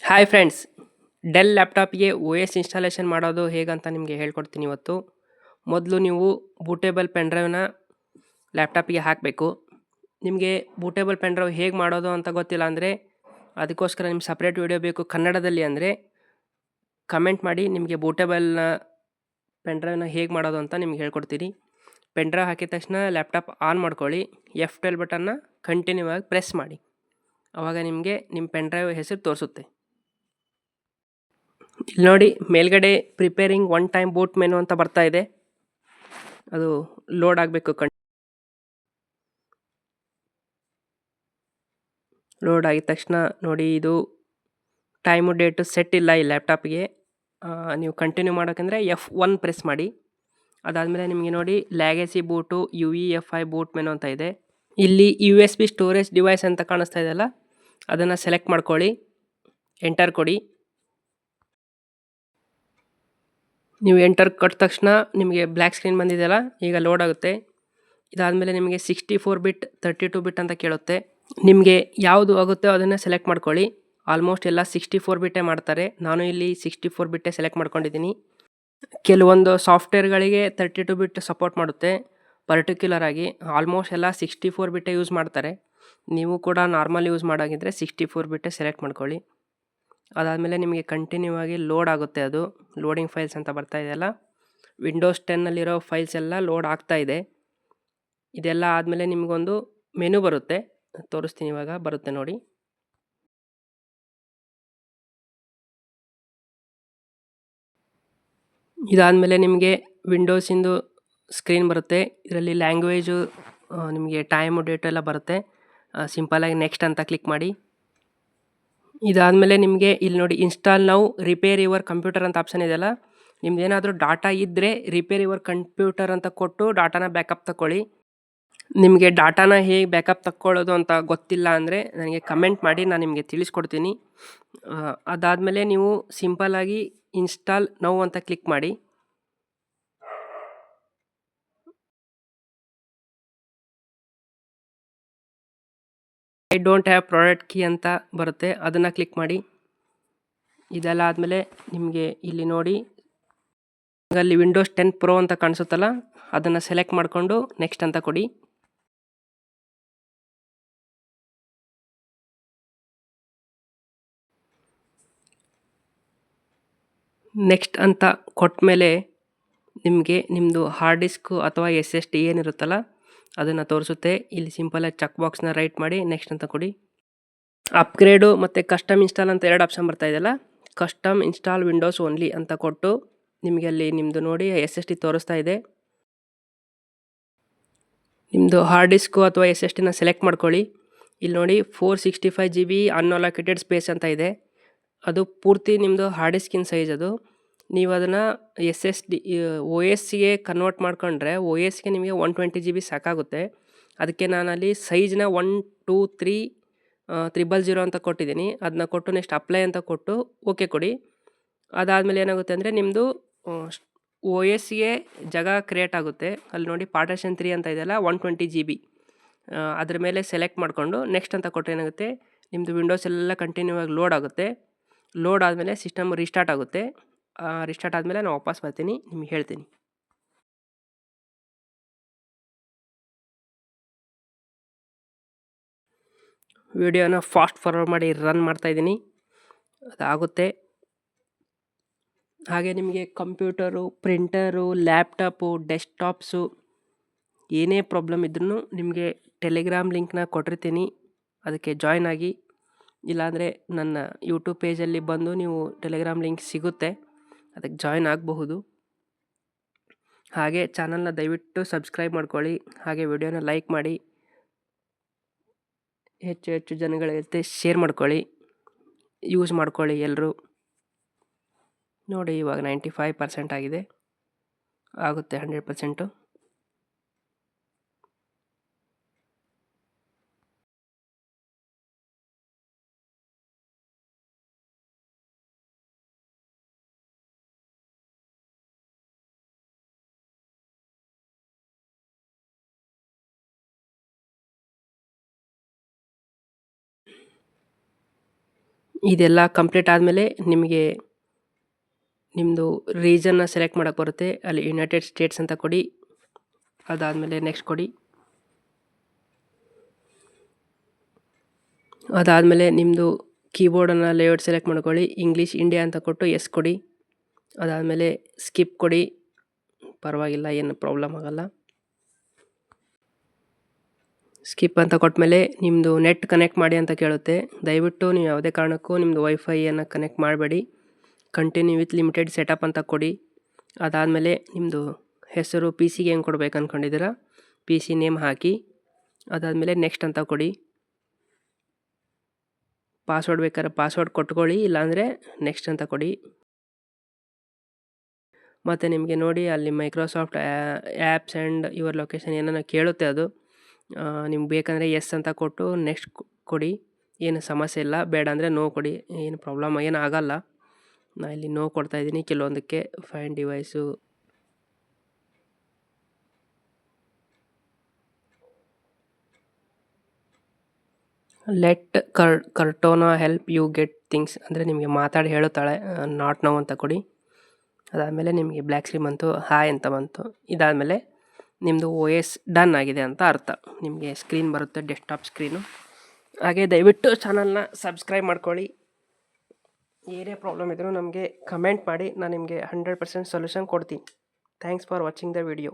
Hi friends, Dell ಲ್ಯಾಪ್ಟಾಪ್ಗೆ O S installation ಮಾಡೋದು ಹೇಗಂತ ನಿಮಗೆ ಹೇಳ್ಕೊಡ್ತೀನಿ ಇವತ್ತು. ಮೊದಲು ನೀವು ಬೂಟೇಬಲ್ ಪೆನ್ಡ್ರೈವ್ನ ಲ್ಯಾಪ್ಟಾಪಿಗೆ ಹಾಕಬೇಕು. ನಿಮಗೆ ಬೂಟೇಬಲ್ ಪೆನ್ಡ್ರೈವ್ ಹೇಗೆ ಮಾಡೋದು ಅಂತ ಗೊತ್ತಿಲ್ಲ ಅಂದರೆ ಅದಕ್ಕೋಸ್ಕರ ನಿಮ್ಗೆ ಸಪ್ರೇಟ್ ವಿಡಿಯೋ ಬೇಕು ಕನ್ನಡದಲ್ಲಿ ಅಂದರೆ ಕಮೆಂಟ್ ಮಾಡಿ. ನಿಮಗೆ ಬೂಟೇಬಲ್ನ ಪೆನ್ಡ್ರೈವ್ನ ಹೇಗೆ ಮಾಡೋದು ಅಂತ ನಿಮ್ಗೆ ಹೇಳ್ಕೊಡ್ತೀನಿ. ಪೆನ್ಡ್ರೈವ್ ಹಾಕಿದ ತಕ್ಷಣ ಲ್ಯಾಪ್ಟಾಪ್ ಆನ್ ಮಾಡ್ಕೊಳ್ಳಿ. F12 ಬಟನ್ನ ಕಂಟಿನ್ಯೂ ಆಗಿ ಪ್ರೆಸ್ ಮಾಡಿ. ಆವಾಗ ನಿಮಗೆ ನಿಮ್ಮ ಪೆನ್ಡ್ರೈವ್ ಹೆಸರು ತೋರಿಸುತ್ತೆ. ಇಲ್ಲಿ ನೋಡಿ ಮೇಲ್ಗಡೆ preparing one time boot menu ಅಂತ ಬರ್ತಾ ಇದೆ. ಅದು ಲೋಡ್ ಆಗಬೇಕು. ಲೋಡ್ ಆಗಿದ ತಕ್ಷಣ ನೋಡಿ ಇದು ಟೈಮು ಡೇಟು ಸೆಟ್ ಇಲ್ಲ ಈ ಲ್ಯಾಪ್ಟಾಪ್ಗೆ. ನೀವು ಕಂಟಿನ್ಯೂ ಮಾಡೋಕ್ಕಂದರೆ F1 ಪ್ರೆಸ್ ಮಾಡಿ. ಅದಾದಮೇಲೆ ನಿಮಗೆ ನೋಡಿ ಲ್ಯಾಗಸಿ ಬೂಟು UEFI ಬೂಟ್ ಮೆನು ಅಂತ ಇದೆ. ಇಲ್ಲಿ USB ಸ್ಟೋರೇಜ್ ಡಿವೈಸ್ ಅಂತ ಕಾಣಿಸ್ತಾ ಇದೆಯಲ್ಲ, ಅದನ್ನು ಸೆಲೆಕ್ಟ್ ಮಾಡ್ಕೊಳ್ಳಿ, ಎಂಟರ್ ಕೊಡಿ. ನೀವು ಎಂಟರ್ ಕೊಟ್ಟ ತಕ್ಷಣ ನಿಮಗೆ ಬ್ಲ್ಯಾಕ್ ಸ್ಕ್ರೀನ್ ಬಂದಿದೆಯಲ್ಲ, ಈಗ ಲೋಡ್ ಆಗುತ್ತೆ. ಇದಾದಮೇಲೆ ನಿಮಗೆ 64 ಬಿಟ್ 32 ಬಿಟ್ ಅಂತ ಕೇಳುತ್ತೆ. ನಿಮಗೆ ಯಾವುದು ಆಗುತ್ತೋ ಅದನ್ನು ಸೆಲೆಕ್ಟ್ ಮಾಡ್ಕೊಳ್ಳಿ. ಆಲ್ಮೋಸ್ಟ್ ಎಲ್ಲ 64 ಬಿಟ್ಟೇ ಮಾಡ್ತಾರೆ. ನಾನು ಇಲ್ಲಿ 64 ಬಿಟ್ಟೇ ಸೆಲೆಕ್ಟ್ ಮಾಡ್ಕೊಂಡಿದ್ದೀನಿ. ಕೆಲವೊಂದು ಸಾಫ್ಟ್ವೇರ್ಗಳಿಗೆ 32 ಬಿಟ್ ಸಪೋರ್ಟ್ ಮಾಡುತ್ತೆ. ಪರ್ಟಿಕ್ಯುಲರ್ ಆಗಿ ಆಲ್ಮೋಸ್ಟ್ ಎಲ್ಲ 64 ಬಿಟ್ಟೇ ಯೂಸ್ ಮಾಡ್ತಾರೆ. ನೀವು ಕೂಡ ನಾರ್ಮಲ್ ಯೂಸ್ ಮಾಡೋಂಗಿದ್ರೆ 64 ಬಿಟ್ಟೇ ಸೆಲೆಕ್ಟ್ ಮಾಡ್ಕೊಳ್ಳಿ. ಅದಾದಮೇಲೆ ನಿಮಗೆ ಕಂಟಿನ್ಯೂ ಆಗಿ ಲೋಡ್ ಆಗುತ್ತೆ. ಅದು ಲೋಡಿಂಗ್ ಫೈಲ್ಸ್ ಅಂತ ಬರ್ತಾ ಇದೆಯಲ್ಲ, ವಿಂಡೋಸ್ 10ನಲ್ಲಿರೋ ಫೈಲ್ಸ್ ಎಲ್ಲ ಲೋಡ್ ಆಗ್ತಾ ಇದೆ. ಇದೆಲ್ಲ ಆದಮೇಲೆ ನಿಮಗೊಂದು ಮೆನು ಬರುತ್ತೆ, ತೋರಿಸ್ತೀನಿ ಇವಾಗ. ಬರುತ್ತೆ ನೋಡಿ. ಇದಾದಮೇಲೆ ನಿಮಗೆ ವಿಂಡೋಸಿಂದು ಸ್ಕ್ರೀನ್ ಬರುತ್ತೆ. ಇದರಲ್ಲಿ ಲ್ಯಾಂಗ್ವೇಜು ನಿಮಗೆ ಟೈಮು ಡೇಟು ಎಲ್ಲ ಬರುತ್ತೆ. ಸಿಂಪಲಾಗಿ ನೆಕ್ಸ್ಟ್ ಅಂತ ಕ್ಲಿಕ್ ಮಾಡಿ. ಇದಾದಮೇಲೆ ನಿಮಗೆ ಇಲ್ಲಿ ನೋಡಿ install now repair your computer ಅಂತ ಆಪ್ಷನ್ ಇದೆಯಲ್ಲ, ನಿಮ್ದು ಏನಾದರೂ ಡಾಟಾ ಇದ್ದರೆ ರಿಪೇರ್ ಯುವರ್ ಕಂಪ್ಯೂಟರ್ ಅಂತ ಕೊಟ್ಟು ಡಾಟಾನ ಬ್ಯಾಕಪ್ ತಗೊಳ್ಳಿ. ನಿಮಗೆ ಡಾಟಾನ ಹೇಗೆ ಬ್ಯಾಕಪ್ ತಕ್ಕೊಳ್ಳೋದು ಅಂತ ಗೊತ್ತಿಲ್ಲ ಅಂದರೆ ನನಗೆ ಕಮೆಂಟ್ ಮಾಡಿ, ನಾನು ನಿಮಗೆ ತಿಳಿಸ್ಕೊಡ್ತೀನಿ. ಅದಾದಮೇಲೆ ನೀವು ಸಿಂಪಲಾಗಿ ಇನ್ಸ್ಟಾಲ್ ನೌ ಅಂತ ಕ್ಲಿಕ್ ಮಾಡಿ. I don't have product key ಅಂತ ಬರುತ್ತೆ, ಅದನ್ನು ಕ್ಲಿಕ್ ಮಾಡಿ. ಇದೆಲ್ಲ ಆದಮೇಲೆ ನಿಮಗೆ ಇಲ್ಲಿ ನೋಡಿ ಅಲ್ಲಿ ವಿಂಡೋಸ್ 10 ಪ್ರೋ ಅಂತ ಕಾಣಿಸುತ್ತಲ್ಲ, ಅದನ್ನು ಸೆಲೆಕ್ಟ್ ಮಾಡಿಕೊಂಡು ನೆಕ್ಸ್ಟ್ ಅಂತ ಕೊಡಿ. ನೆಕ್ಸ್ಟ್ ಅಂತ ಕೊಟ್ಟ ಮೇಲೆ ನಿಮಗೆ ನಿಮ್ಮದು ಹಾರ್ಡ್ ಡಿಸ್ಕು ಅಥವಾ SSD ಏನಿರುತ್ತಲ್ಲ ಅದನ್ನು ತೋರಿಸುತ್ತೆ. ಇಲ್ಲಿ ಸಿಂಪಲಾಗಿ ಚೆಕ್ ಬಾಕ್ಸ್ನ ರೈಟ್ ಮಾಡಿ ನೆಕ್ಸ್ಟ್ ಅಂತ ಕೊಡಿ. ಅಪ್ಗ್ರೇಡು ಮತ್ತು ಕಸ್ಟಮ್ ಇನ್ಸ್ಟಾಲ್ ಅಂತ ಎರಡು ಆಪ್ಷನ್ ಬರ್ತಾ ಇದೆಯಲ್ಲ, ಕಸ್ಟಮ್ ಇನ್ಸ್ಟಾಲ್ ವಿಂಡೋಸ್ ಓನ್ಲಿ ಅಂತ ಕೊಟ್ಟು ನಿಮಗೆ ಅಲ್ಲಿ ನಿಮ್ಮದು ನೋಡಿ SSD ತೋರಿಸ್ತಾ ಇದೆ. ನಿಮ್ಮದು ಹಾರ್ಡ್ ಡಿಸ್ಕು ಅಥವಾ SSDನ ಸೆಲೆಕ್ಟ್ ಮಾಡ್ಕೊಳ್ಳಿ. ಇಲ್ಲಿ ನೋಡಿ 465 GB ಅನ್ಅಲೋಕೇಟೆಡ್ ಸ್ಪೇಸ್ ಅಂತ ಇದೆ. ಅದು ಪೂರ್ತಿ ನಿಮ್ಮದು ಹಾರ್ಡ್ ಡಿಸ್ಕಿನ ಸೈಜ್. ಅದು ನೀವು ಅದನ್ನು SSD OSಗೆ ಕನ್ವರ್ಟ್ ಮಾಡ್ಕೊಂಡ್ರೆ OSಗೆ ನಿಮಗೆ 120 GB ಸಾಕಾಗುತ್ತೆ. ಅದಕ್ಕೆ ನಾನಲ್ಲಿ ಸೈಜ್ನ 12300 ಅಂತ ಕೊಟ್ಟಿದ್ದೀನಿ. ಅದನ್ನ ಕೊಟ್ಟು ನೆಕ್ಸ್ಟ್ ಅಪ್ಲೈ ಅಂತ ಕೊಟ್ಟು ಓಕೆ ಕೊಡಿ. ಅದಾದಮೇಲೆ ಏನಾಗುತ್ತೆ ಅಂದರೆ ನಿಮ್ಮದು OSಗೆ ಜಾಗ ಕ್ರಿಯೇಟ್ ಆಗುತ್ತೆ. ಅಲ್ಲಿ ನೋಡಿ ಪಾರ್ಟಿಷನ್ 3 ಅಂತ ಇದೆಯಲ್ಲ, 120 GB ಅದ್ರ ಮೇಲೆ ಸೆಲೆಕ್ಟ್ ಮಾಡಿಕೊಂಡು ನೆಕ್ಸ್ಟ್ ಅಂತ ಕೊಟ್ಟರೆ ಏನಾಗುತ್ತೆ, ನಿಮ್ಮದು ವಿಂಡೋಸ್ ಎಲ್ಲ ಕಂಟಿನ್ಯೂ ಆಗಿ ಲೋಡ್ ಆಗುತ್ತೆ. ಲೋಡ್ ಆದಮೇಲೆ ಸಿಸ್ಟಮ್ ರಿಸ್ಟಾರ್ಟ್ ಆಗುತ್ತೆ. ರಿಸ್ಟಾರ್ಟ್ ಆದಮೇಲೆ ನಾನು ವಾಪಸ್ ಬರ್ತೀನಿ, ನಿಮ್ಗೆ ಹೇಳ್ತೀನಿ. ವಿಡಿಯೋನ ಫಾಸ್ಟ್ ಫಾರ್ವರ್ಡ್ ಮಾಡಿ ರನ್ ಮಾಡ್ತಾಯಿದ್ದೀನಿ, ಅದಾಗುತ್ತೆ. ಹಾಗೆ ನಿಮಗೆ ಕಂಪ್ಯೂಟರು, ಪ್ರಿಂಟರು, ಲ್ಯಾಪ್ಟಾಪು, ಡೆಸ್ಕ್ಟಾಪ್ಸು ಏನೇ ಪ್ರಾಬ್ಲಮ್ ಇದ್ರೂ ನಿಮಗೆ ಟೆಲಿಗ್ರಾಮ್ ಲಿಂಕ್ನ ಕೊಟ್ಟಿರ್ತೀನಿ, ಅದಕ್ಕೆ ಜಾಯ್ನ್ ಆಗಿ. ಇಲ್ಲಾಂದರೆ ನನ್ನ ಯೂಟ್ಯೂಬ್ ಪೇಜಲ್ಲಿ ಬಂದು ನೀವು ಟೆಲಿಗ್ರಾಮ್ ಲಿಂಕ್ ಸಿಗುತ್ತೆ, ಅದಕ್ಕೆ ಜಾಯ್ನ್ ಆಗಬಹುದು. ಹಾಗೆ ಚಾನಲ್ನ ದಯವಿಟ್ಟು ಸಬ್ಸ್ಕ್ರೈಬ್ ಮಾಡ್ಕೊಳ್ಳಿ. ಹಾಗೆ ವಿಡಿಯೋನ ಲೈಕ್ ಮಾಡಿ, ಹೆಚ್ಚು ಹೆಚ್ಚು ಜನಗಳ ಜೊತೆ ಶೇರ್ ಮಾಡ್ಕೊಳ್ಳಿ, ಯೂಸ್ ಮಾಡ್ಕೊಳ್ಳಿ ಎಲ್ಲರೂ. ನೋಡಿ ಇವಾಗ 95% ಆಗಿದೆ, ಆಗುತ್ತೆ 100%. ಇದೆಲ್ಲ ಕಂಪ್ಲೀಟ್ ಆದಮೇಲೆ ನಿಮಗೆ ನಿಮ್ಮದು ರೀಜನ್ನ ಸೆಲೆಕ್ಟ್ ಮಾಡೋಕ್ಕೆ ಬರುತ್ತೆ. ಅಲ್ಲಿ ಯುನೈಟೆಡ್ ಸ್ಟೇಟ್ಸ್ ಅಂತ ಕೊಡಿ. ಅದಾದಮೇಲೆ ನೆಕ್ಸ್ಟ್ ಕೊಡಿ. ಅದಾದಮೇಲೆ ನಿಮ್ಮದು ಕೀಬೋರ್ಡನ್ನು ಲೇಔಟ್ ಸೆಲೆಕ್ಟ್ ಮಾಡ್ಕೊಳ್ಳಿ. ಇಂಗ್ಲೀಷ್ ಇಂಡಿಯಾ ಅಂತ ಕೊಟ್ಟು ಎಸ್ ಕೊಡಿ. ಅದಾದಮೇಲೆ ಸ್ಕಿಪ್ ಕೊಡಿ. ಪರವಾಗಿಲ್ಲ, ಏನು ಪ್ರಾಬ್ಲಮ್ ಆಗಲ್ಲ. ಸ್ಕಿಪ್ ಅಂತ ಕೊಟ್ಟಮೇಲೆ ನಿಮ್ಮದು ನೆಟ್ ಕನೆಕ್ಟ್ ಮಾಡಿ ಅಂತ ಕೇಳುತ್ತೆ. ದಯವಿಟ್ಟು ನೀವು ಯಾವುದೇ ಕಾರಣಕ್ಕೂ ನಿಮ್ಮದು ವೈಫೈಯನ್ನು ಕನೆಕ್ಟ್ ಮಾಡಬೇಡಿ. ಕಂಟಿನ್ಯೂ ವಿತ್ ಲಿಮಿಟೆಡ್ ಸೆಟಪ್ ಅಂತ ಕೊಡಿ. ಅದಾದಮೇಲೆ ನಿಮ್ಮದು ಹೆಸರು ಪಿ ಸಿಗೆ ಹೆಂಗೆ ಕೊಡ್ಬೇಕು ಅಂದ್ಕೊಂಡಿದ್ದೀರಾ ಪಿ ಸಿ ನೇಮ್ ಹಾಕಿ. ಅದಾದಮೇಲೆ ನೆಕ್ಸ್ಟ್ ಅಂತ ಕೊಡಿ. ಪಾಸ್ವರ್ಡ್ ಬೇಕಾದ್ರೆ ಪಾಸ್ವರ್ಡ್ ಕೊಟ್ಕೊಳ್ಳಿ, ಇಲ್ಲಾಂದರೆ ನೆಕ್ಸ್ಟ್ ಅಂತ ಕೊಡಿ. ಮತ್ತು ನಿಮಗೆ ನೋಡಿ ಅಲ್ಲಿ Microsoft apps and your location ಏನೋ ಕೇಳುತ್ತೆ. ಅದು ನಿಮ್ಗೆ ಬೇಕಂದರೆ ಎಸ್ ಅಂತ ಕೊಟ್ಟು ನೆಕ್ಸ್ಟ್ ಕೊಡಿ. ಏನು ಸಮಸ್ಯೆ ಇಲ್ಲ. ಬೇಡ ಅಂದರೆ ನೋ ಕೊಡಿ. ಏನು ಪ್ರಾಬ್ಲಮ್ ಏನು ಆಗಲ್ಲ. ನಾನು ಇಲ್ಲಿ ನೋ ಕೊಡ್ತಾಯಿದ್ದೀನಿ ಕೆಲವೊಂದಕ್ಕೆ. Fine device let Cortana help you get things ಅಂದರೆ ನಿಮಗೆ ಮಾತಾಡಿ ಹೇಳುತ್ತಾಳೆ. ನಾಟ್ ನೋ ಅಂತ ಕೊಡಿ. ಅದಾದಮೇಲೆ ನಿಮಗೆ ಬ್ಲ್ಯಾಕ್ ಸ್ಕ್ರೀನ್ ಬಂತು, ಹಾಯ್ ಅಂತ ಬಂತು. ಇದಾದಮೇಲೆ ನಿಮ್ಮದು ಓ ಎಸ್ ಡನ್ ಆಗಿದೆ ಅಂತ ಅರ್ಥ. ನಿಮಗೆ ಸ್ಕ್ರೀನ್ ಬರುತ್ತೆ, ಡೆಸ್ಕ್ಟಾಪ್ ಸ್ಕ್ರೀನು. ಹಾಗೆ ದಯವಿಟ್ಟು ಚಾನಲ್ನ ಸಬ್ಸ್ಕ್ರೈಬ್ ಮಾಡ್ಕೊಳ್ಳಿ. ಏನೇ ಪ್ರಾಬ್ಲಮ್ ಇದ್ದರೂ ನಮಗೆ ಕಮೆಂಟ್ ಮಾಡಿ. ನಾನು ನಿಮಗೆ 100% ಸೊಲ್ಯೂಷನ್ ಕೊಡ್ತೀನಿ. Thanks for watching the video.